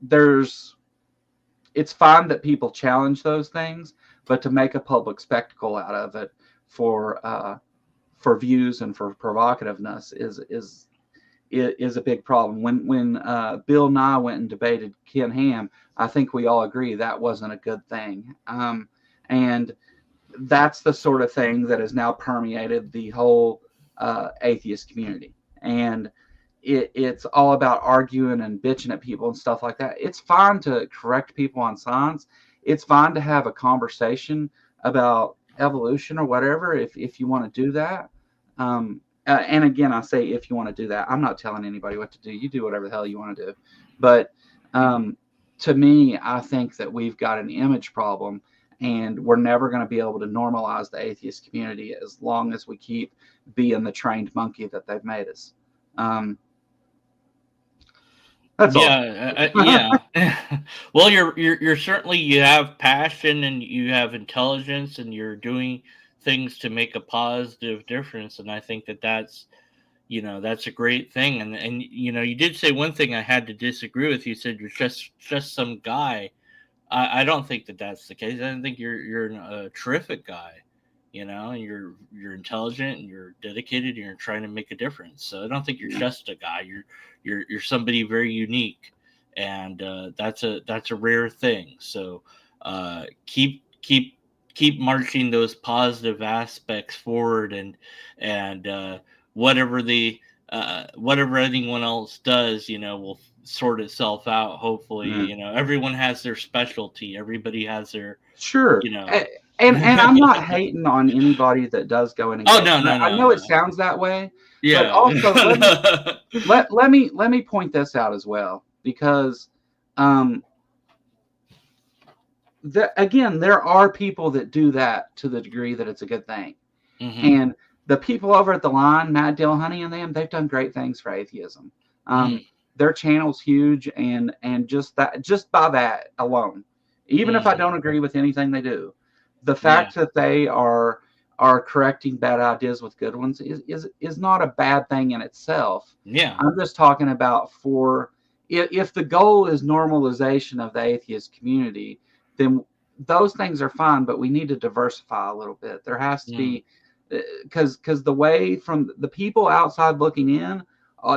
there's it's fine that people challenge those things, but to make a public spectacle out of it for views and for provocativeness is a big problem. When Bill Nye went and debated Ken Ham, I think we all agree that wasn't a good thing. And that's the sort of thing that has now permeated the whole atheist community. And it's all about arguing and bitching at people and stuff like that. It's fine to correct people on science. It's fine to have a conversation about evolution or whatever, if you want to do that. And again, I say if you want to do that. I'm not telling anybody what to do. You do whatever the hell you want to do. But um, to me, I think that we've got an image problem, and we're never going to be able to normalize the atheist community as long as we keep being the trained monkey that they've made us. Um, That's all. Yeah. Well, you're certainly, you have passion and you have intelligence and you're doing things to make a positive difference, and I think that that's a great thing. And you did say one thing I had to disagree with. You said you're just some guy. I don't think that that's the case. I think you're a terrific guy. And you're intelligent and you're dedicated and you're trying to make a difference. So I don't think you're just a guy. You're somebody very unique, and that's a rare thing. So keep marching those positive aspects forward, and whatever the whatever anyone else does, will sort itself out. Hopefully, Mm. everyone has their specialty. Everybody has their, Sure. you know. And I'm not hating on anybody that does go in and Oh, get. no, no, I no, know no. it sounds that way, but Yeah. also let me point this out as well, because um again, there are people that do that to the degree that it's a good thing. Hmm. And the people over at the line, Matt Dillahunty and them, they've done great things for atheism. Mm, Their channel's huge, and just by that alone, even if I mm, don't agree with anything they do, the yeah. fact that they are correcting bad ideas with good ones is not a bad thing in itself. Yeah. I'm just talking about, for if the goal is normalization of the atheist community, then those things are fine, but we need to diversify a little bit. There has to Mm, be, because the way from the people outside looking in,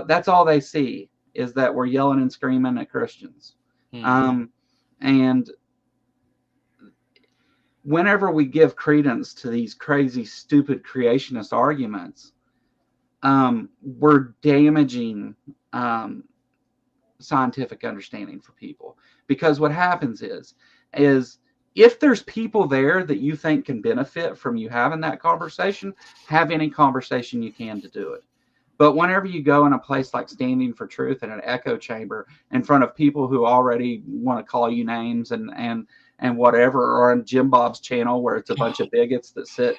that's all they see is that we're yelling and screaming at Christians. mm, And whenever we give credence to these crazy, stupid creationist arguments, we're damaging um, scientific understanding for people. Because what happens is if there's people there that you think can benefit from you having that conversation, have any conversation you can to do it. But whenever you go in a place like Standing for Truth in an echo chamber in front of people who already want to call you names and whatever, or on Jim Bob's channel where it's a bunch of bigots that sit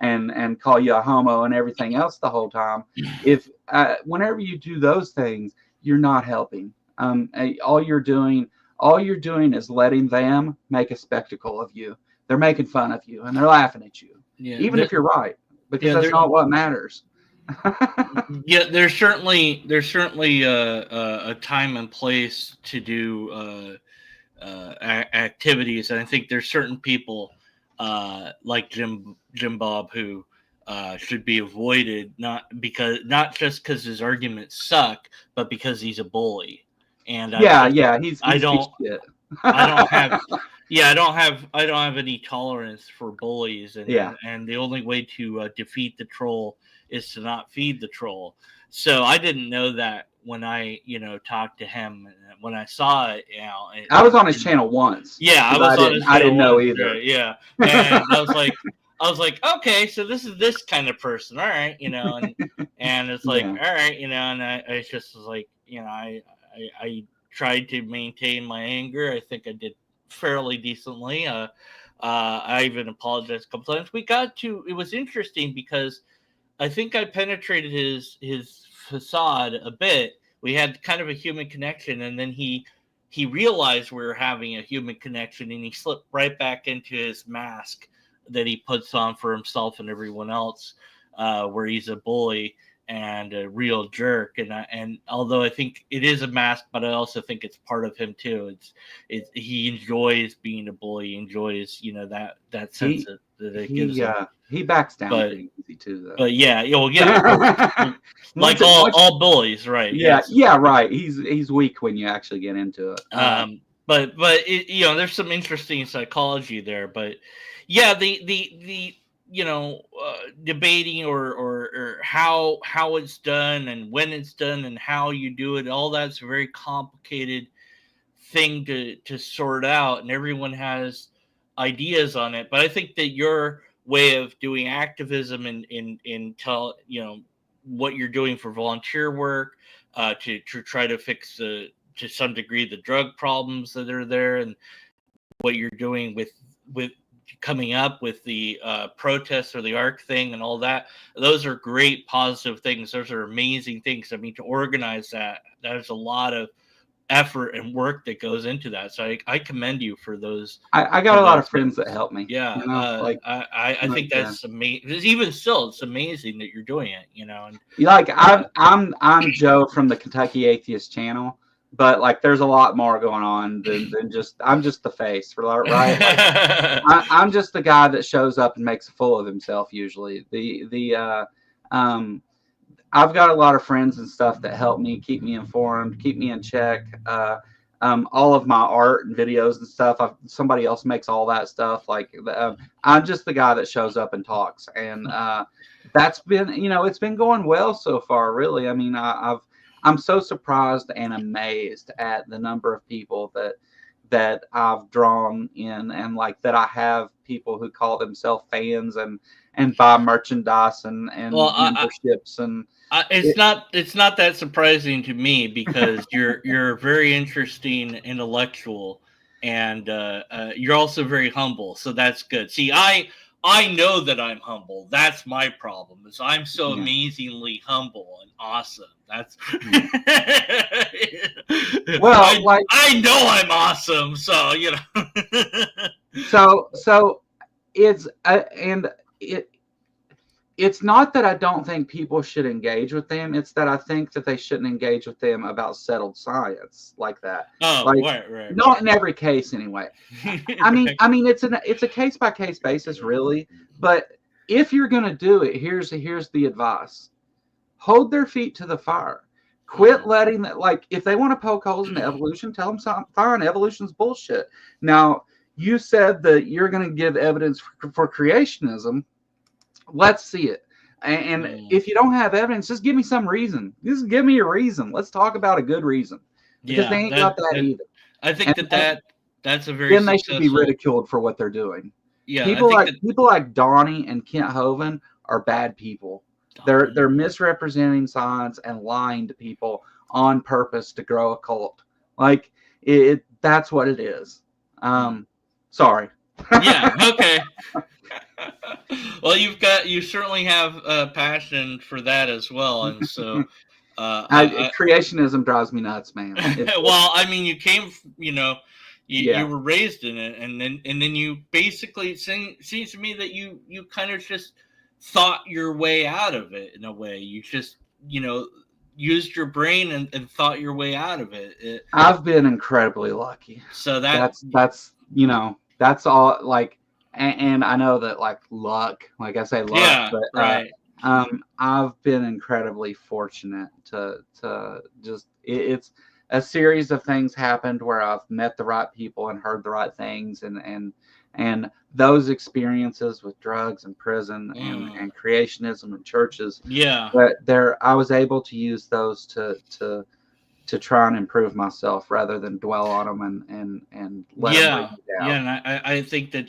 and call you a homo and everything else the whole time, if whenever you do those things, you're not helping. All you're doing is letting them make a spectacle of you. They're making fun of you and they're laughing at you, yeah. even if you're right, because Yeah. that's not what matters. Yeah. There's certainly a time and place to do activities, and I think there's certain people like Jim Bob who should be avoided, not just because his arguments suck, but because he's a bully. And Yeah, I he's don't shit. I don't have yeah, I don't have any tolerance for bullies, and Yeah. and, and the only way to defeat the troll is to not feed the troll. So I didn't know that when I talked to him, and when I saw it, I was on his channel once yeah, I because was on his I channel didn't know once, either. right? Yeah, and I was like, okay, so this is this kind of person, all right, and it's like, Yeah. all right, and I just was like, I tried to maintain my anger. I think I did fairly decently. I even apologized a couple times. It was interesting because I think I penetrated his facade a bit. We had kind of a human connection, and then he realized we were having a human connection, and he slipped right back into his mask that he puts on for himself and everyone else, where he's a bully and a real jerk. And although I think it is a mask, but I also think it's part of him too. He enjoys being a bully, he enjoys that sense He that it gives him. he backs down But pretty easy too, though. but yeah, well, yeah, of course. Like Once it all once all bullies, right? Yeah, Yes. yeah, right. He's weak when you actually get into it. But there's some interesting psychology there. But yeah, the debating or how it's done and when it's done and how you do it, all that's a very complicated thing to sort out, and everyone has ideas on it. But I think that your way of doing activism and tell what you're doing for volunteer work, to try to fix to some degree the drug problems that are there, and what you're doing with coming up with the protests or the arc thing and all that, those are great positive things. Those are amazing things. I mean, to organize that, there's a lot of effort and work that goes into that. So I commend you for those. I got a lot of friends that help me. Yeah, like I think that's amazing. Even still, it's amazing that you're doing it. And like I'm Joe from the Kentucky Atheist channel, but like there's a lot more going on than just I'm just the face, right? Like, I'm just the guy that shows up and makes a fool of himself usually. I've got a lot of friends and stuff that help me, keep me informed, keep me in check. All of my art and videos and stuff, somebody else makes all that stuff. Like I'm just the guy that shows up and talks, and that's been, it's been going well so far. Really, I mean, I'm so surprised and amazed at the number of people that I've drawn in, and like that I have people who call themselves fans and buy merchandise and memberships and. It's not that surprising to me because you're a very interesting intellectual, and you're also very humble. So that's good. See, I know that I'm humble. That's my problem. Is I'm so amazingly humble and awesome. That's well, I know I'm awesome. So so it's and it's not that I don't think people should engage with them. It's that I think that they shouldn't engage with them about settled science like that. Oh, like, right. Not in every case, anyway. I mean, it's a case by case basis, really. But if you're going to do it, here's the advice: hold their feet to the fire. Quit letting that. Like, if they want to poke holes in evolution, tell them fine. Evolution's bullshit. Now, you said that you're going to give evidence for creationism. Let's see it. And if you don't have evidence, just give me some reason. Just give me a reason. Let's talk about a good reason. Because they ain't got that either. I think that's a very. Then they should be ridiculed for what they're doing. Yeah, people like Donnie and Kent Hovind are bad people. They're misrepresenting science and lying to people on purpose to grow a cult. Like that's what it is. Sorry. Yeah. Okay. Well, you certainly have passion for that as well, and so creationism drives me nuts, man. Well, I mean, you came, you were raised in it, and then you basically, it seems to me that you kind of just thought your way out of it in a way. You just used your brain and thought your way out of it. I've been incredibly lucky. So that's all. Like. And I know that luck, like I say, luck, yeah, but right. I've been incredibly fortunate to just it's a series of things happened where I've met the right people and heard the right things, and those experiences with drugs and prison and creationism and churches. Yeah, but I was able to use those to try and improve myself rather than dwell on them and let them bring me down. Yeah, and I think that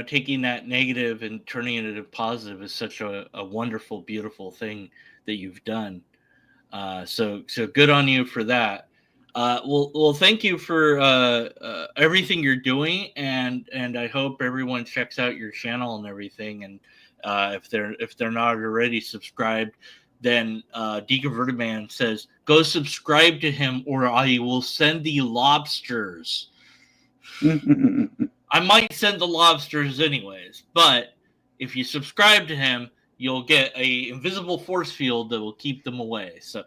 taking that negative and turning it into positive is such a wonderful, beautiful thing that you've done. So good on you for that. Well, thank you for everything you're doing, and I hope everyone checks out your channel and everything. And if they're not already subscribed, then Deconverted Man says, go subscribe to him or I will send the lobsters. I might send the lobsters anyways, but if you subscribe to him, you'll get a invisible force field that will keep them away. So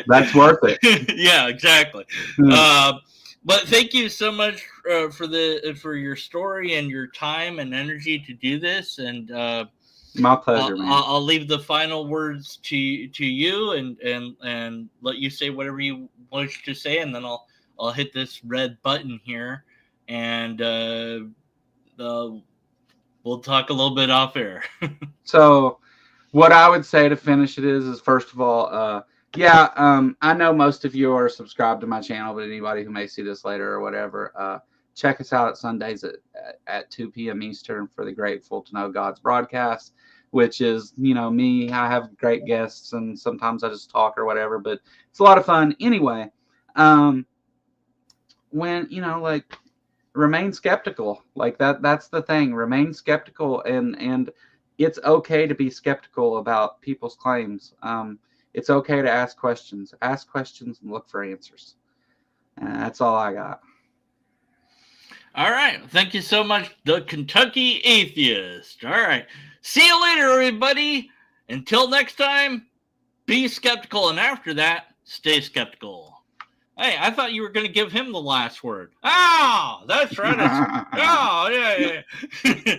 that's worth it. Yeah, exactly. But thank you so much for your story and your time and energy to do this. And my pleasure, man. I'll leave the final words to you and let you say whatever you wish to say, and then I'll hit this red button here, and we'll talk a little bit off air. So, what I would say to finish it is first of all, I know most of you are subscribed to my channel, but anybody who may see this later or whatever, check us out at Sundays at 2 p.m. Eastern for the Grateful to Know God's broadcast, which is, me. I have great guests, and sometimes I just talk or whatever, but it's a lot of fun. Anyway, when, remain skeptical. That's the thing. Remain skeptical, and it's okay to be skeptical about people's claims. it's okay to ask questions. Ask questions and look for answers. And that's all I got. All right. Thank you so much, the Kentucky Atheist. All right. See you later, everybody. Until next time, be skeptical. And after that, stay skeptical. Hey, I thought you were going to give him the last word. Oh, that's right. Oh, yeah.